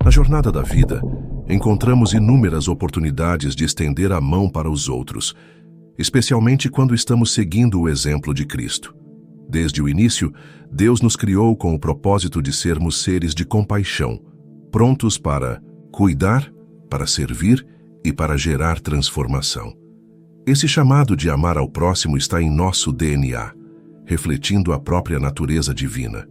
Na jornada da vida, encontramos inúmeras oportunidades de estender a mão para os outros, especialmente quando estamos seguindo o exemplo de Cristo. Desde o início, Deus nos criou com o propósito de sermos seres de compaixão, prontos para cuidar, para servir e para gerar transformação. Esse chamado de amar ao próximo está em nosso DNA, refletindo a própria natureza divina.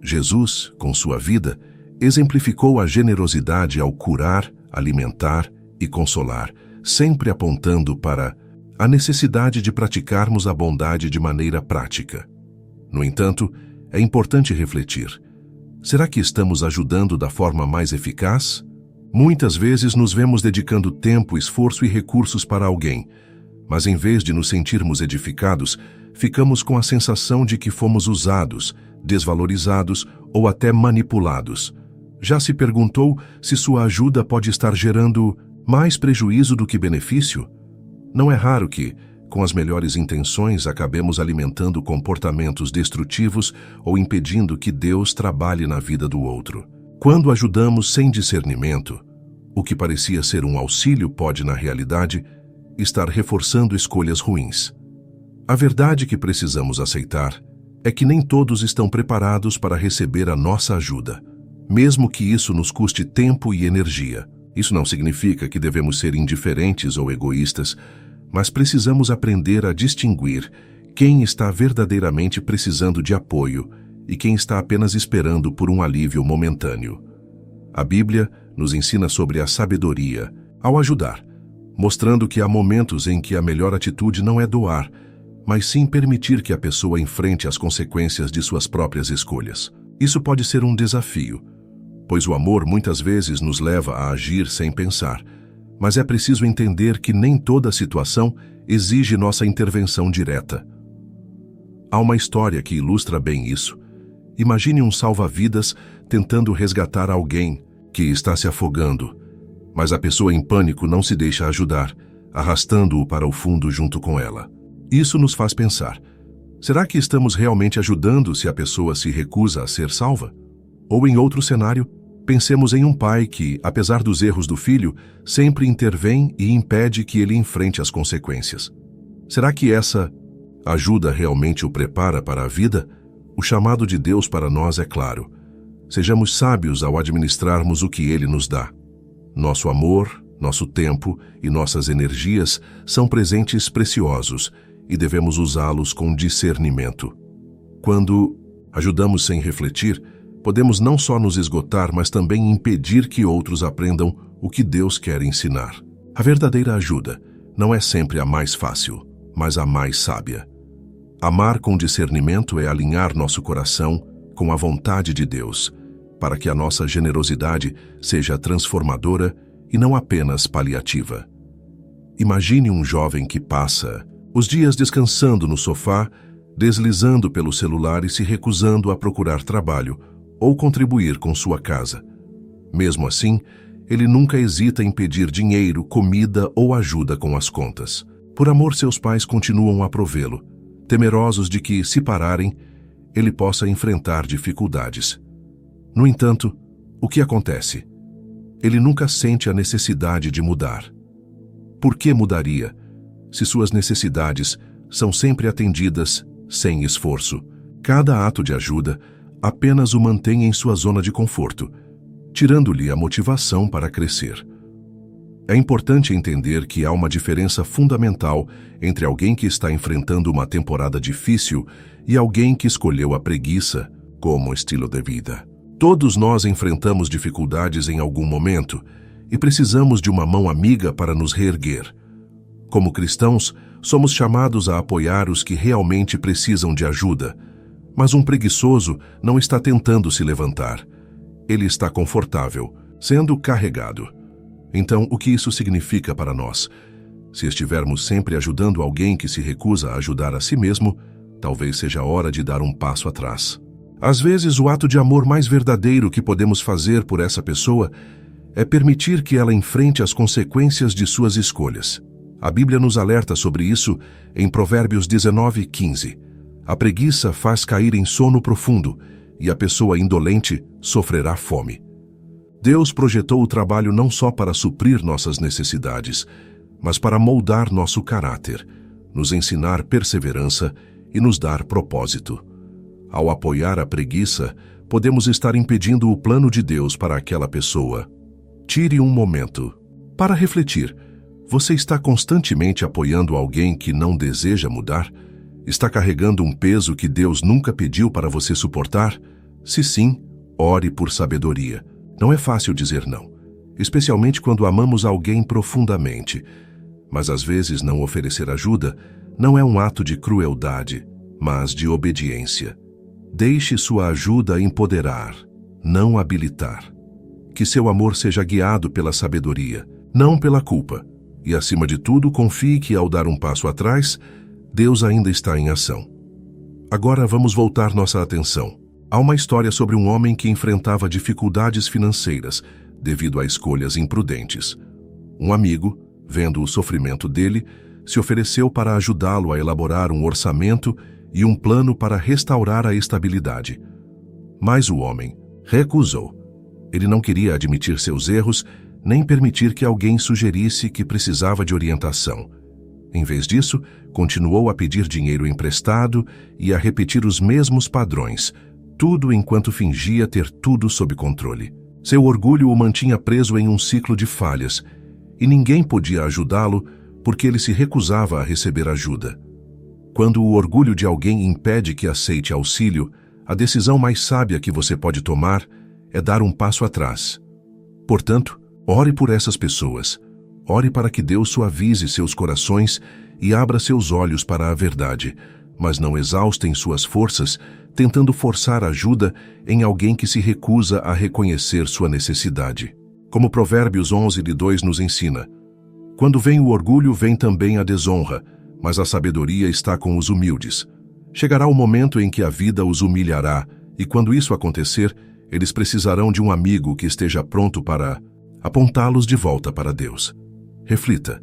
Jesus, com sua vida, exemplificou a generosidade ao curar, alimentar e consolar, sempre apontando para a necessidade de praticarmos a bondade de maneira prática. No entanto, é importante refletir: será que estamos ajudando da forma mais eficaz? Muitas vezes nos vemos dedicando tempo, esforço e recursos para alguém, mas em vez de nos sentirmos edificados, ficamos com a sensação de que fomos usados, desvalorizados ou até manipulados. Já se perguntou se sua ajuda pode estar gerando mais prejuízo do que benefício? Não é raro que, com as melhores intenções, acabemos alimentando comportamentos destrutivos ou impedindo que Deus trabalhe na vida do outro. Quando ajudamos sem discernimento, o que parecia ser um auxílio pode, na realidade, estar reforçando escolhas ruins. A verdade que precisamos aceitar é que nem todos estão preparados para receber a nossa ajuda, mesmo que isso nos custe tempo e energia. Isso não significa que devemos ser indiferentes ou egoístas, mas precisamos aprender a distinguir quem está verdadeiramente precisando de apoio e quem está apenas esperando por um alívio momentâneo. A Bíblia nos ensina sobre a sabedoria ao ajudar, mostrando que há momentos em que a melhor atitude não é doar, mas sim permitir que a pessoa enfrente as consequências de suas próprias escolhas. Isso pode ser um desafio, pois o amor muitas vezes nos leva a agir sem pensar, mas é preciso entender que nem toda situação exige nossa intervenção direta. Há uma história que ilustra bem isso. Imagine um salva-vidas tentando resgatar alguém que está se afogando, mas a pessoa em pânico não se deixa ajudar, arrastando-o para o fundo junto com ela. Isso nos faz pensar: será que estamos realmente ajudando se a pessoa se recusa a ser salva? Ou em outro cenário, pensemos em um pai que, apesar dos erros do filho, sempre intervém e impede que ele enfrente as consequências. Será que essa ajuda realmente o prepara para a vida? O chamado de Deus para nós é claro: sejamos sábios ao administrarmos o que Ele nos dá. Nosso amor, nosso tempo e nossas energias são presentes preciosos e devemos usá-los com discernimento. Quando ajudamos sem refletir, podemos não só nos esgotar, mas também impedir que outros aprendam o que Deus quer ensinar. A verdadeira ajuda não é sempre a mais fácil, mas a mais sábia. Amar com discernimento é alinhar nosso coração com a vontade de Deus, para que a nossa generosidade seja transformadora e não apenas paliativa. Imagine um jovem que passa os dias descansando no sofá, deslizando pelo celular e se recusando a procurar trabalho ou contribuir com sua casa. Mesmo assim, ele nunca hesita em pedir dinheiro, comida ou ajuda com as contas. Por amor, seus pais continuam a provê-lo, temerosos de que, se pararem, ele possa enfrentar dificuldades. No entanto, o que acontece? Ele nunca sente a necessidade de mudar. Por que mudaria, se suas necessidades são sempre atendidas sem esforço? Cada ato de ajuda apenas o mantém em sua zona de conforto, tirando-lhe a motivação para crescer. É importante entender que há uma diferença fundamental entre alguém que está enfrentando uma temporada difícil e alguém que escolheu a preguiça como estilo de vida. Todos nós enfrentamos dificuldades em algum momento e precisamos de uma mão amiga para nos reerguer. Como cristãos, somos chamados a apoiar os que realmente precisam de ajuda, mas um preguiçoso não está tentando se levantar. Ele está confortável, sendo carregado. Então, o que isso significa para nós? Se estivermos sempre ajudando alguém que se recusa a ajudar a si mesmo, talvez seja a hora de dar um passo atrás. Às vezes, o ato de amor mais verdadeiro que podemos fazer por essa pessoa é permitir que ela enfrente as consequências de suas escolhas. A Bíblia nos alerta sobre isso em Provérbios 19:15. A preguiça faz cair em sono profundo e a pessoa indolente sofrerá fome. Deus projetou o trabalho não só para suprir nossas necessidades, mas para moldar nosso caráter, nos ensinar perseverança e nos dar propósito. Ao apoiar a preguiça, podemos estar impedindo o plano de Deus para aquela pessoa. Tire um momento para refletir. Você está constantemente apoiando alguém que não deseja mudar? Está carregando um peso que Deus nunca pediu para você suportar? Se sim, ore por sabedoria. Não é fácil dizer não, especialmente quando amamos alguém profundamente. Mas às vezes não oferecer ajuda não é um ato de crueldade, mas de obediência. Deixe sua ajuda empoderar, não habilitar. Que seu amor seja guiado pela sabedoria, não pela culpa. E acima de tudo, confie que ao dar um passo atrás, Deus ainda está em ação. Agora vamos voltar nossa atenção. Há uma história sobre um homem que enfrentava dificuldades financeiras devido a escolhas imprudentes. Um amigo, vendo o sofrimento dele, se ofereceu para ajudá-lo a elaborar um orçamento e um plano para restaurar a estabilidade. Mas o homem recusou. Ele não queria admitir seus erros, nem permitir que alguém sugerisse que precisava de orientação. Em vez disso, continuou a pedir dinheiro emprestado e a repetir os mesmos padrões, tudo enquanto fingia ter tudo sob controle. Seu orgulho o mantinha preso em um ciclo de falhas, e ninguém podia ajudá-lo porque ele se recusava a receber ajuda. Quando o orgulho de alguém impede que aceite auxílio, a decisão mais sábia que você pode tomar é dar um passo atrás. Portanto, ore por essas pessoas. Ore para que Deus suavize seus corações e abra seus olhos para a verdade, mas não exaustem suas forças tentando forçar ajuda em alguém que se recusa a reconhecer sua necessidade. Como Provérbios 11:2 nos ensina, quando vem o orgulho, vem também a desonra, mas a sabedoria está com os humildes. Chegará o momento em que a vida os humilhará, e quando isso acontecer, eles precisarão de um amigo que esteja pronto para apontá-los de volta para Deus. Reflita.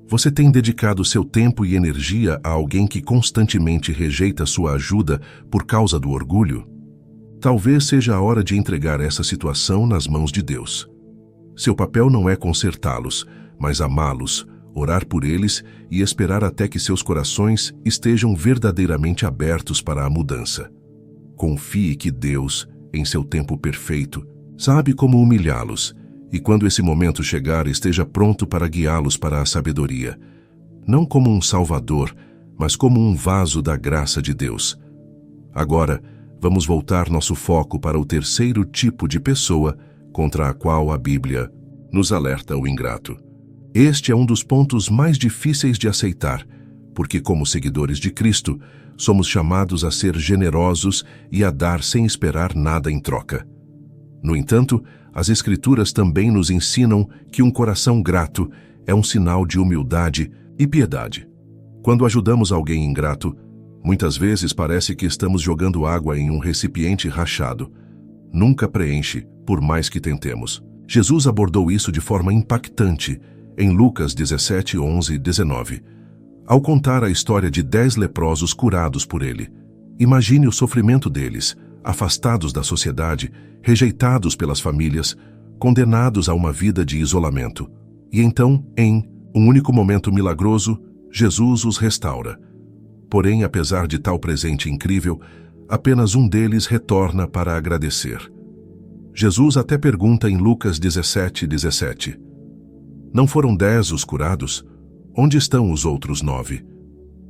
Você tem dedicado seu tempo e energia a alguém que constantemente rejeita sua ajuda por causa do orgulho? Talvez seja a hora de entregar essa situação nas mãos de Deus. Seu papel não é consertá-los, mas amá-los, orar por eles e esperar até que seus corações estejam verdadeiramente abertos para a mudança. Confie que Deus, em seu tempo perfeito, sabe como humilhá-los, e quando esse momento chegar, esteja pronto para guiá-los para a sabedoria, não como um salvador, mas como um vaso da graça de Deus. Agora, vamos voltar nosso foco para o terceiro tipo de pessoa contra a qual a Bíblia nos alerta: o ingrato. Este é um dos pontos mais difíceis de aceitar, porque como seguidores de Cristo, somos chamados a ser generosos e a dar sem esperar nada em troca. No entanto, as Escrituras também nos ensinam que um coração grato é um sinal de humildade e piedade. Quando ajudamos alguém ingrato, muitas vezes parece que estamos jogando água em um recipiente rachado. Nunca preenche, por mais que tentemos. Jesus abordou isso de forma impactante em Lucas 17:11-19. Ao contar a história de 10 leprosos curados por ele, imagine o sofrimento deles, afastados da sociedade, rejeitados pelas famílias, condenados a uma vida de isolamento. E então, em um único momento milagroso, Jesus os restaura. Porém, apesar de tal presente incrível, apenas um deles retorna para agradecer. Jesus até pergunta em Lucas 17:17: Não foram 10 os curados? Onde estão os outros 9?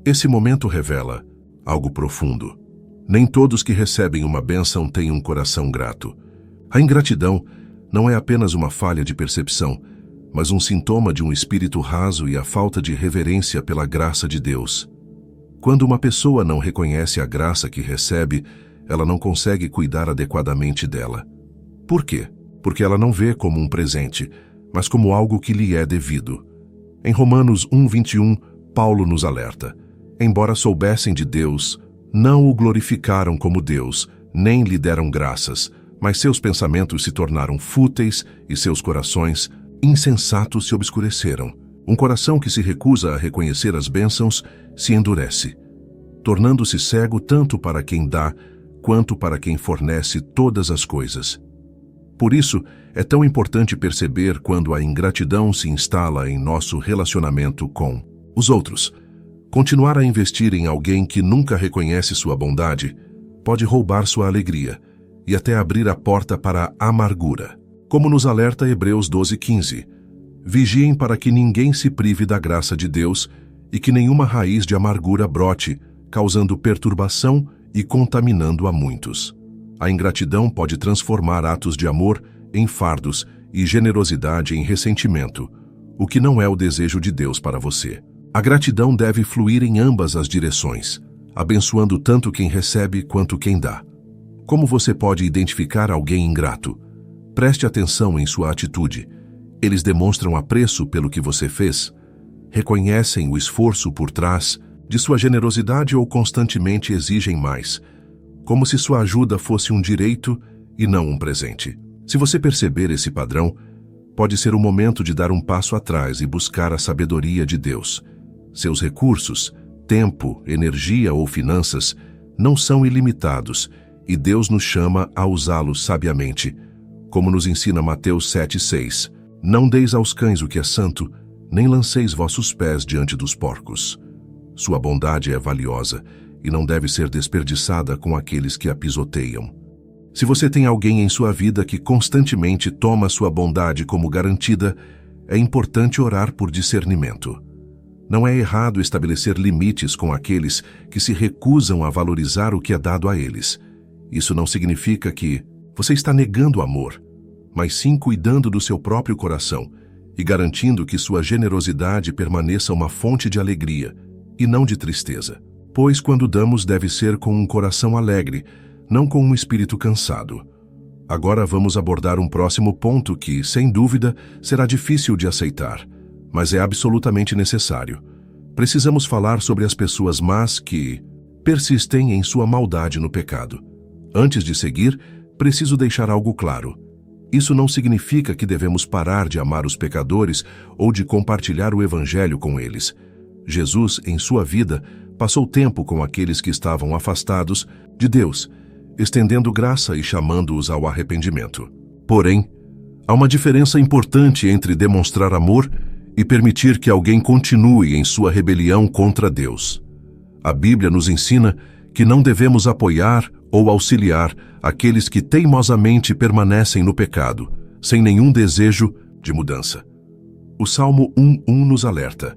Esse momento revela algo profundo. Nem todos que recebem uma bênção têm um coração grato. A ingratidão não é apenas uma falha de percepção, mas um sintoma de um espírito raso e a falta de reverência pela graça de Deus. Quando uma pessoa não reconhece a graça que recebe, ela não consegue cuidar adequadamente dela. Por quê? Porque ela não vê como um presente, mas como algo que lhe é devido. Em Romanos 1:21, Paulo nos alerta: embora soubessem de Deus, não o glorificaram como Deus, nem lhe deram graças, mas seus pensamentos se tornaram fúteis e seus corações insensatos se obscureceram. Um coração que se recusa a reconhecer as bênçãos se endurece, tornando-se cego tanto para quem dá, quanto para quem fornece todas as coisas. Por isso, é tão importante perceber quando a ingratidão se instala em nosso relacionamento com os outros. Continuar a investir em alguém que nunca reconhece sua bondade pode roubar sua alegria e até abrir a porta para a amargura. Como nos alerta Hebreus 12:15, vigiem para que ninguém se prive da graça de Deus e que nenhuma raiz de amargura brote, causando perturbação e contaminando a muitos. A ingratidão pode transformar atos de amor em fardos e generosidade em ressentimento, o que não é o desejo de Deus para você. A gratidão deve fluir em ambas as direções, abençoando tanto quem recebe quanto quem dá. Como você pode identificar alguém ingrato? Preste atenção em sua atitude. Eles demonstram apreço pelo que você fez? Reconhecem o esforço por trás de sua generosidade ou constantemente exigem mais, como se sua ajuda fosse um direito e não um presente? Se você perceber esse padrão, pode ser o momento de dar um passo atrás e buscar a sabedoria de Deus. Seus recursos, tempo, energia ou finanças não são ilimitados e Deus nos chama a usá-los sabiamente, como nos ensina Mateus 7:6. Não deis aos cães o que é santo, nem lanceis vossos pés diante dos porcos. Sua bondade é valiosa e não deve ser desperdiçada com aqueles que a pisoteiam. Se você tem alguém em sua vida que constantemente toma sua bondade como garantida, é importante orar por discernimento. Não é errado estabelecer limites com aqueles que se recusam a valorizar o que é dado a eles. Isso não significa que você está negando amor, mas sim cuidando do seu próprio coração e garantindo que sua generosidade permaneça uma fonte de alegria e não de tristeza. Pois quando damos deve ser com um coração alegre, não com um espírito cansado. Agora vamos abordar um próximo ponto que, sem dúvida, será difícil de aceitar, mas é absolutamente necessário. Precisamos falar sobre as pessoas más que persistem em sua maldade no pecado. Antes de seguir, preciso deixar algo claro. Isso não significa que devemos parar de amar os pecadores ou de compartilhar o evangelho com eles. Jesus, em sua vida, passou tempo com aqueles que estavam afastados de Deus, estendendo graça e chamando-os ao arrependimento. Porém, há uma diferença importante entre demonstrar amor e permitir que alguém continue em sua rebelião contra Deus. A Bíblia nos ensina que não devemos apoiar ou auxiliar aqueles que teimosamente permanecem no pecado, sem nenhum desejo de mudança. O Salmo 1:1 nos alerta: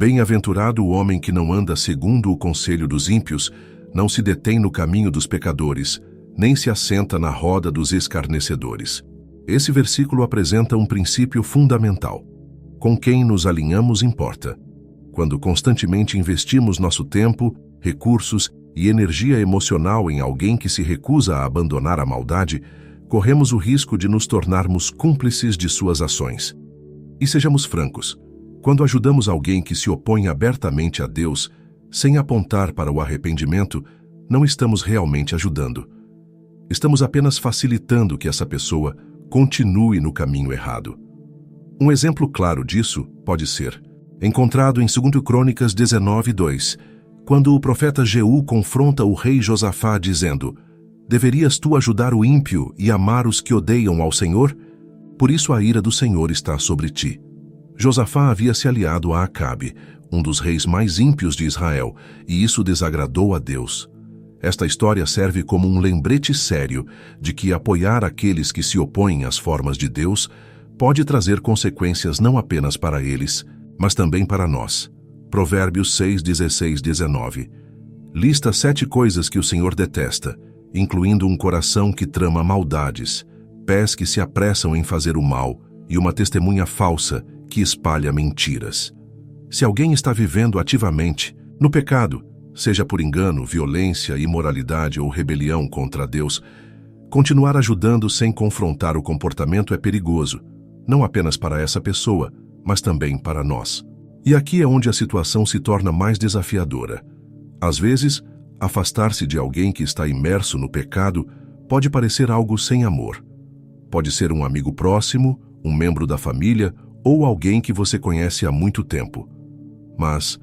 bem-aventurado o homem que não anda segundo o conselho dos ímpios, não se detém no caminho dos pecadores, nem se assenta na roda dos escarnecedores. Esse versículo apresenta um princípio fundamental. Com quem nos alinhamos importa. Quando constantemente investimos nosso tempo, recursos e energia emocional em alguém que se recusa a abandonar a maldade, corremos o risco de nos tornarmos cúmplices de suas ações. E sejamos francos, quando ajudamos alguém que se opõe abertamente a Deus, sem apontar para o arrependimento, não estamos realmente ajudando. Estamos apenas facilitando que essa pessoa continue no caminho errado. Um exemplo claro disso pode ser encontrado em 2 Crônicas 19:2, quando o profeta Jeú confronta o rei Josafá dizendo: deverias tu ajudar o ímpio e amar os que odeiam ao Senhor? Por isso a ira do Senhor está sobre ti. Josafá havia se aliado a Acabe, um dos reis mais ímpios de Israel, e isso desagradou a Deus. Esta história serve como um lembrete sério de que apoiar aqueles que se opõem às formas de Deus pode trazer consequências não apenas para eles, mas também para nós. Provérbios 6:16-19. Lista 7 coisas que o Senhor detesta, incluindo um coração que trama maldades, pés que se apressam em fazer o mal e uma testemunha falsa que espalha mentiras. Se alguém está vivendo ativamente no pecado, seja por engano, violência, imoralidade ou rebelião contra Deus, continuar ajudando sem confrontar o comportamento é perigoso, não apenas para essa pessoa, mas também para nós. E aqui é onde a situação se torna mais desafiadora. Às vezes, afastar-se de alguém que está imerso no pecado pode parecer algo sem amor. Pode ser um amigo próximo, um membro da família ou alguém que você conhece há muito tempo. Mas,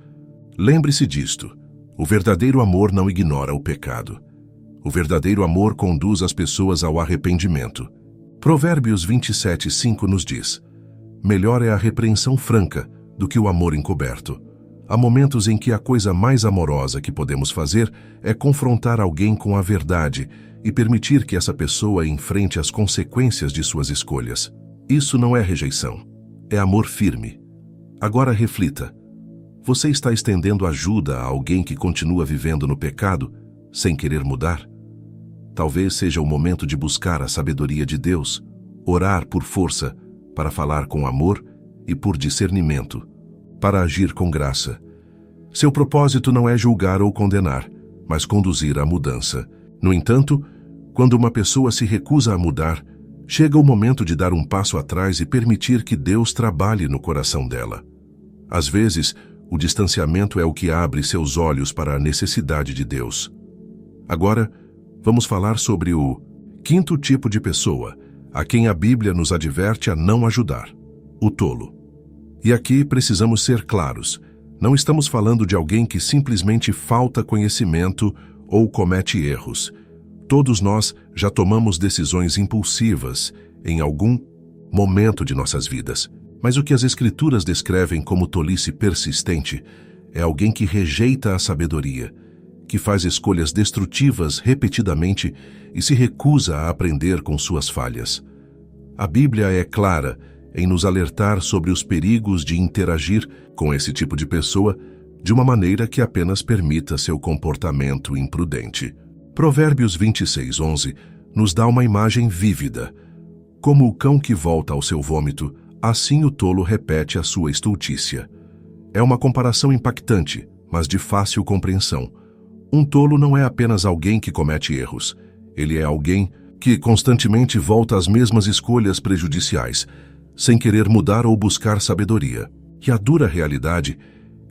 lembre-se disto: o verdadeiro amor não ignora o pecado. O verdadeiro amor conduz as pessoas ao arrependimento. Provérbios 27:5 nos diz: melhor é a repreensão franca do que o amor encoberto. Há momentos em que a coisa mais amorosa que podemos fazer é confrontar alguém com a verdade e permitir que essa pessoa enfrente as consequências de suas escolhas. Isso não é rejeição, é amor firme. Agora reflita: você está estendendo ajuda a alguém que continua vivendo no pecado, sem querer mudar? Talvez seja o momento de buscar a sabedoria de Deus, orar por força, para falar com amor e por discernimento, para agir com graça. Seu propósito não é julgar ou condenar, mas conduzir à mudança. No entanto, quando uma pessoa se recusa a mudar, chega o momento de dar um passo atrás e permitir que Deus trabalhe no coração dela. Às vezes, o distanciamento é o que abre seus olhos para a necessidade de Deus. Agora, vamos falar sobre o quinto tipo de pessoa, a quem a Bíblia nos adverte a não ajudar: o tolo. E aqui precisamos ser claros: não estamos falando de alguém que simplesmente falta conhecimento ou comete erros. Todos nós já tomamos decisões impulsivas em algum momento de nossas vidas. Mas o que as Escrituras descrevem como tolice persistente é alguém que rejeita a sabedoria, que faz escolhas destrutivas repetidamente e se recusa a aprender com suas falhas. A Bíblia é clara em nos alertar sobre os perigos de interagir com esse tipo de pessoa de uma maneira que apenas permita seu comportamento imprudente. Provérbios 26:11 nos dá uma imagem vívida. Como o cão que volta ao seu vômito, assim o tolo repete a sua estultícia. É uma comparação impactante, mas de fácil compreensão. Um tolo não é apenas alguém que comete erros. Ele é alguém que constantemente volta às mesmas escolhas prejudiciais, sem querer mudar ou buscar sabedoria. E a dura realidade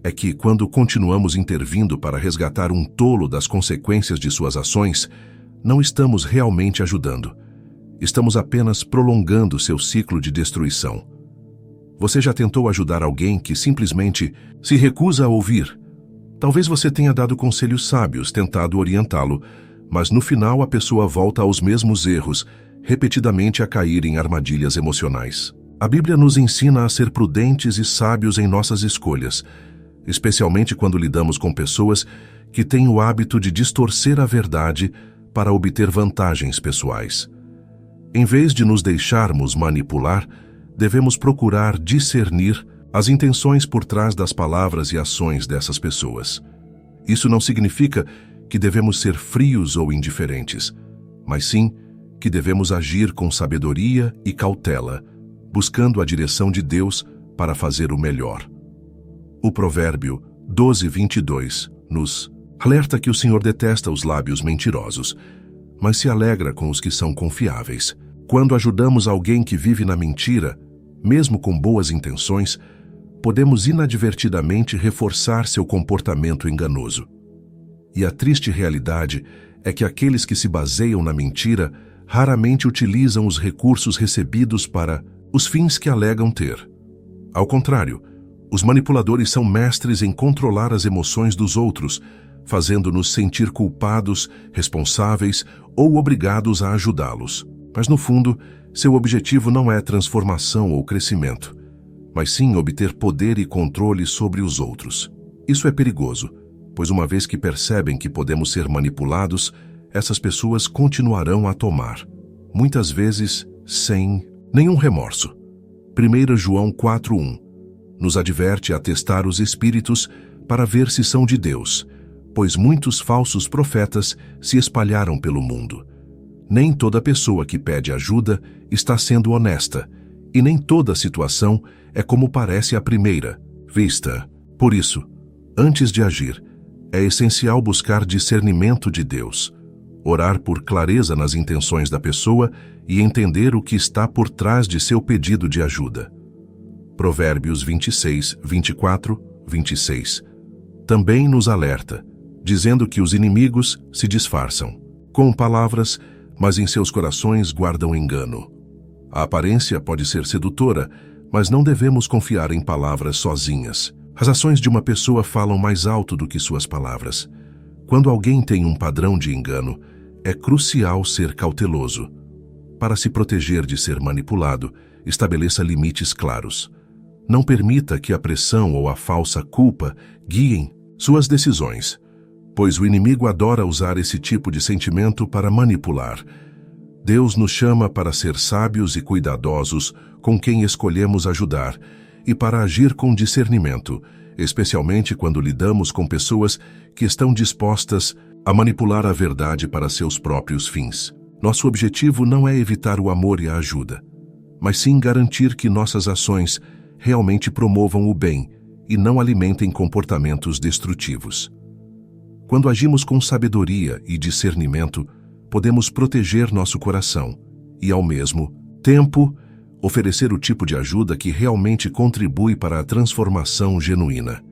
é que, quando continuamos intervindo para resgatar um tolo das consequências de suas ações, não estamos realmente ajudando. Estamos apenas prolongando seu ciclo de destruição. Você já tentou ajudar alguém que simplesmente se recusa a ouvir? Talvez você tenha dado conselhos sábios, tentado orientá-lo, mas no final a pessoa volta aos mesmos erros, repetidamente a cair em armadilhas emocionais. A Bíblia nos ensina a ser prudentes e sábios em nossas escolhas, especialmente quando lidamos com pessoas que têm o hábito de distorcer a verdade para obter vantagens pessoais. Em vez de nos deixarmos manipular, devemos procurar discernir as intenções por trás das palavras e ações dessas pessoas. Isso não significa que devemos ser frios ou indiferentes, mas sim que devemos agir com sabedoria e cautela, buscando a direção de Deus para fazer o melhor. O provérbio 12:22 nos alerta que o Senhor detesta os lábios mentirosos, mas se alegra com os que são confiáveis. Quando ajudamos alguém que vive na mentira, mesmo com boas intenções, podemos inadvertidamente reforçar seu comportamento enganoso. E a triste realidade é que aqueles que se baseiam na mentira raramente utilizam os recursos recebidos para os fins que alegam ter. Ao contrário, os manipuladores são mestres em controlar as emoções dos outros, fazendo-nos sentir culpados, responsáveis ou obrigados a ajudá-los. Mas no fundo, seu objetivo não é transformação ou crescimento, mas sim obter poder e controle sobre os outros. Isso é perigoso, pois uma vez que percebem que podemos ser manipulados, essas pessoas continuarão a tomar, muitas vezes sem nenhum remorso. 1 João 4:1 nos adverte a testar os espíritos para ver se são de Deus, pois muitos falsos profetas se espalharam pelo mundo. Nem toda pessoa que pede ajuda está sendo honesta, e nem toda situação é como parece à primeira vista. Por isso, antes de agir, é essencial buscar discernimento de Deus, orar por clareza nas intenções da pessoa e entender o que está por trás de seu pedido de ajuda. Provérbios 26:24-26 também nos alerta, dizendo que os inimigos se disfarçam com palavras, mas em seus corações guardam engano. A aparência pode ser sedutora, mas não devemos confiar em palavras sozinhas. As ações de uma pessoa falam mais alto do que suas palavras. Quando alguém tem um padrão de engano, é crucial ser cauteloso. Para se proteger de ser manipulado, estabeleça limites claros. Não permita que a pressão ou a falsa culpa guiem suas decisões, pois o inimigo adora usar esse tipo de sentimento para manipular. Deus nos chama para ser sábios e cuidadosos com quem escolhemos ajudar e para agir com discernimento, especialmente quando lidamos com pessoas que estão dispostas a manipular a verdade para seus próprios fins. Nosso objetivo não é evitar o amor e a ajuda, mas sim garantir que nossas ações realmente promovam o bem e não alimentem comportamentos destrutivos. Quando agimos com sabedoria e discernimento, podemos proteger nosso coração e, ao mesmo tempo, oferecer o tipo de ajuda que realmente contribui para a transformação genuína.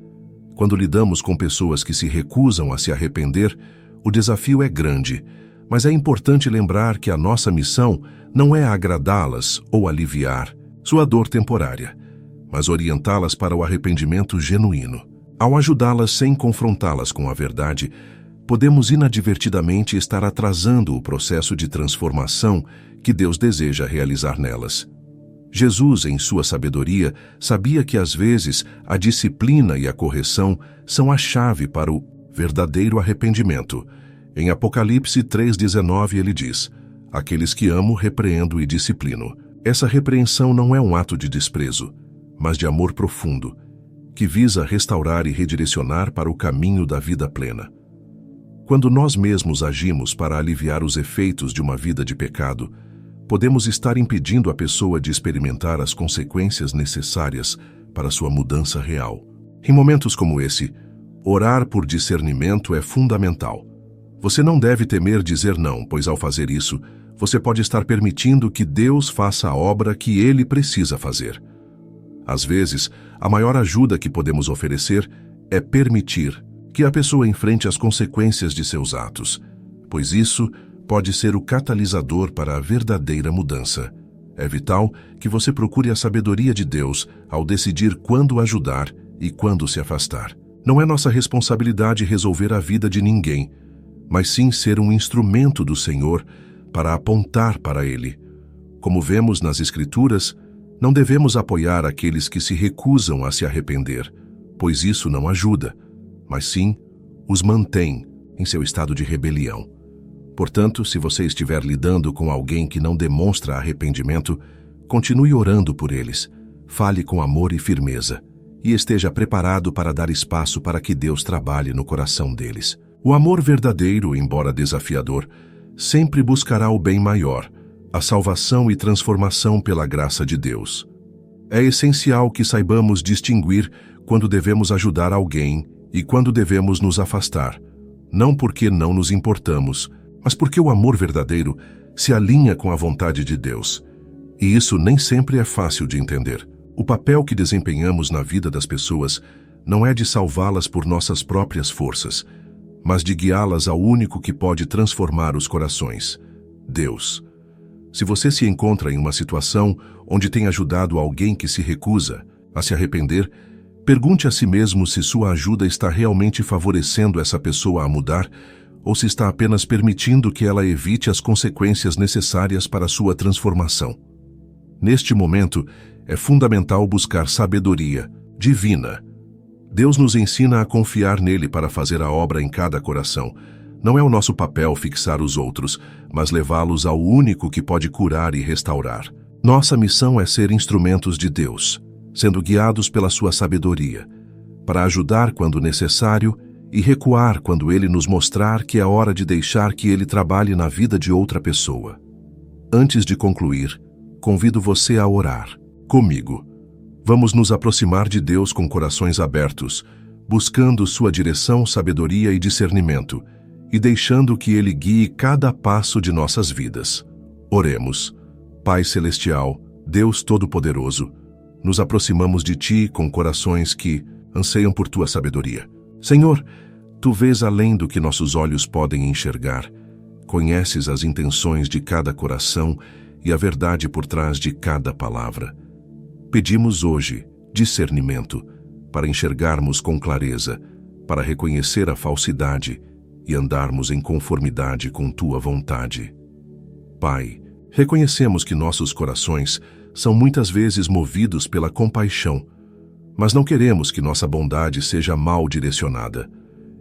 Quando lidamos com pessoas que se recusam a se arrepender, o desafio é grande, mas é importante lembrar que a nossa missão não é agradá-las ou aliviar sua dor temporária, mas orientá-las para o arrependimento genuíno. Ao ajudá-las sem confrontá-las com a verdade, podemos inadvertidamente estar atrasando o processo de transformação que Deus deseja realizar nelas. Jesus, em sua sabedoria, sabia que às vezes a disciplina e a correção são a chave para o verdadeiro arrependimento. Em Apocalipse 3,19 ele diz: "Aqueles que amo, repreendo e disciplino." Essa repreensão não é um ato de desprezo, mas de amor profundo, que visa restaurar e redirecionar para o caminho da vida plena. Quando nós mesmos agimos para aliviar os efeitos de uma vida de pecado, podemos estar impedindo a pessoa de experimentar as consequências necessárias para sua mudança real. Em momentos como esse, orar por discernimento é fundamental. Você não deve temer dizer não, pois ao fazer isso, você pode estar permitindo que Deus faça a obra que Ele precisa fazer. Às vezes, a maior ajuda que podemos oferecer é permitir que a pessoa enfrente as consequências de seus atos, pois isso pode ser o catalisador para a verdadeira mudança. É vital que você procure a sabedoria de Deus ao decidir quando ajudar e quando se afastar. Não é nossa responsabilidade resolver a vida de ninguém, mas sim ser um instrumento do Senhor para apontar para Ele. Como vemos nas Escrituras, não devemos apoiar aqueles que se recusam a se arrepender, pois isso não ajuda, mas sim os mantém em seu estado de rebelião. Portanto, se você estiver lidando com alguém que não demonstra arrependimento, continue orando por eles, fale com amor e firmeza, e esteja preparado para dar espaço para que Deus trabalhe no coração deles. O amor verdadeiro, embora desafiador, sempre buscará o bem maior, a salvação e transformação pela graça de Deus. É essencial que saibamos distinguir quando devemos ajudar alguém e quando devemos nos afastar, não porque não nos importamos, mas porque o amor verdadeiro se alinha com a vontade de Deus. E isso nem sempre é fácil de entender. O papel que desempenhamos na vida das pessoas não é de salvá-las por nossas próprias forças, mas de guiá-las ao único que pode transformar os corações: Deus. Se você se encontra em uma situação onde tem ajudado alguém que se recusa a se arrepender, pergunte a si mesmo se sua ajuda está realmente favorecendo essa pessoa a mudar ou se está apenas permitindo que ela evite as consequências necessárias para sua transformação. Neste momento, é fundamental buscar sabedoria divina. Deus nos ensina a confiar nele para fazer a obra em cada coração. Não é o nosso papel fixar os outros, mas levá-los ao único que pode curar e restaurar. Nossa missão é ser instrumentos de Deus, sendo guiados pela sua sabedoria, para ajudar quando necessário e recuar quando Ele nos mostrar que é hora de deixar que Ele trabalhe na vida de outra pessoa. Antes de concluir, convido você a orar comigo. Vamos nos aproximar de Deus com corações abertos, buscando sua direção, sabedoria e discernimento, e deixando que Ele guie cada passo de nossas vidas. Oremos. Pai Celestial, Deus Todo-Poderoso, nos aproximamos de Ti com corações que anseiam por Tua sabedoria. Senhor, Tu vês além do que nossos olhos podem enxergar. Conheces as intenções de cada coração e a verdade por trás de cada palavra. Pedimos hoje discernimento para enxergarmos com clareza, para reconhecer a falsidade e andarmos em conformidade com Tua vontade. Pai, Reconhecemos que nossos corações são muitas vezes movidos pela compaixão, mas não queremos que nossa bondade seja mal direcionada.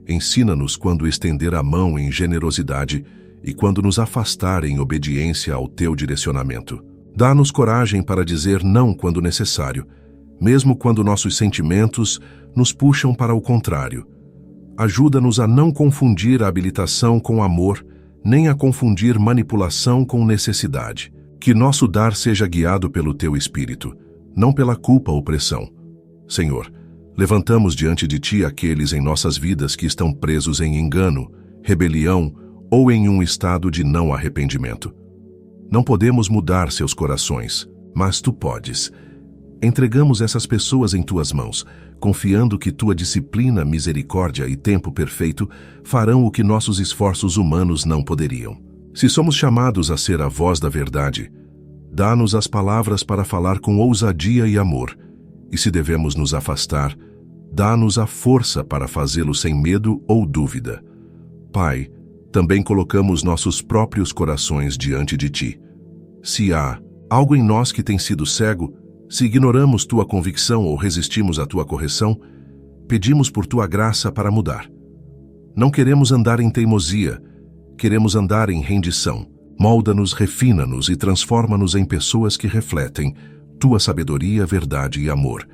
Ensina-nos quando estender a mão em generosidade e quando nos afastar em obediência ao teu direcionamento. Dá-nos coragem para dizer não quando necessário, mesmo quando nossos sentimentos nos puxam para o contrário. Ajuda-nos a não confundir a habilitação com amor, nem a confundir manipulação com necessidade. Que nosso dar seja guiado pelo teu Espírito, não pela culpa ou pressão. Senhor, levantamos diante de ti aqueles em nossas vidas que estão presos em engano, rebelião ou em um estado de não arrependimento. Não podemos mudar seus corações, mas tu podes. Entregamos essas pessoas em tuas mãos, confiando que tua disciplina, misericórdia e tempo perfeito farão o que nossos esforços humanos não poderiam. Se somos chamados a ser a voz da verdade, dá-nos as palavras para falar com ousadia e amor, e se devemos nos afastar, dá-nos a força para fazê-lo sem medo ou dúvida. Pai, também colocamos nossos próprios corações diante de ti. Se há algo em nós que tem sido cego, se ignoramos tua convicção ou resistimos à tua correção, pedimos por tua graça para mudar. Não queremos andar em teimosia, queremos andar em rendição. Molda-nos, refina-nos e transforma-nos em pessoas que refletem tua sabedoria, verdade e amor.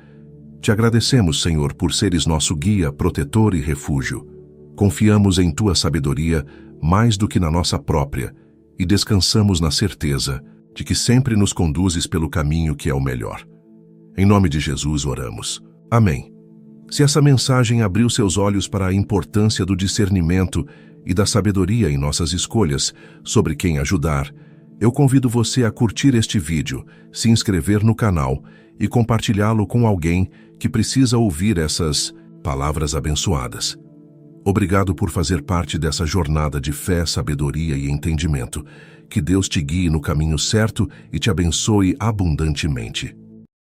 Te agradecemos, Senhor, por seres nosso guia, protetor e refúgio. Confiamos em tua sabedoria mais do que na nossa própria e descansamos na certeza de que sempre nos conduzes pelo caminho que é o melhor. Em nome de Jesus oramos. Amém. Se essa mensagem abriu seus olhos para a importância do discernimento e da sabedoria em nossas escolhas sobre quem ajudar, eu convido você a curtir este vídeo, se inscrever no canal e compartilhá-lo com alguém que precisa ouvir essas palavras abençoadas. Obrigado por fazer parte dessa jornada de fé, sabedoria e entendimento. Que Deus te guie no caminho certo e te abençoe abundantemente.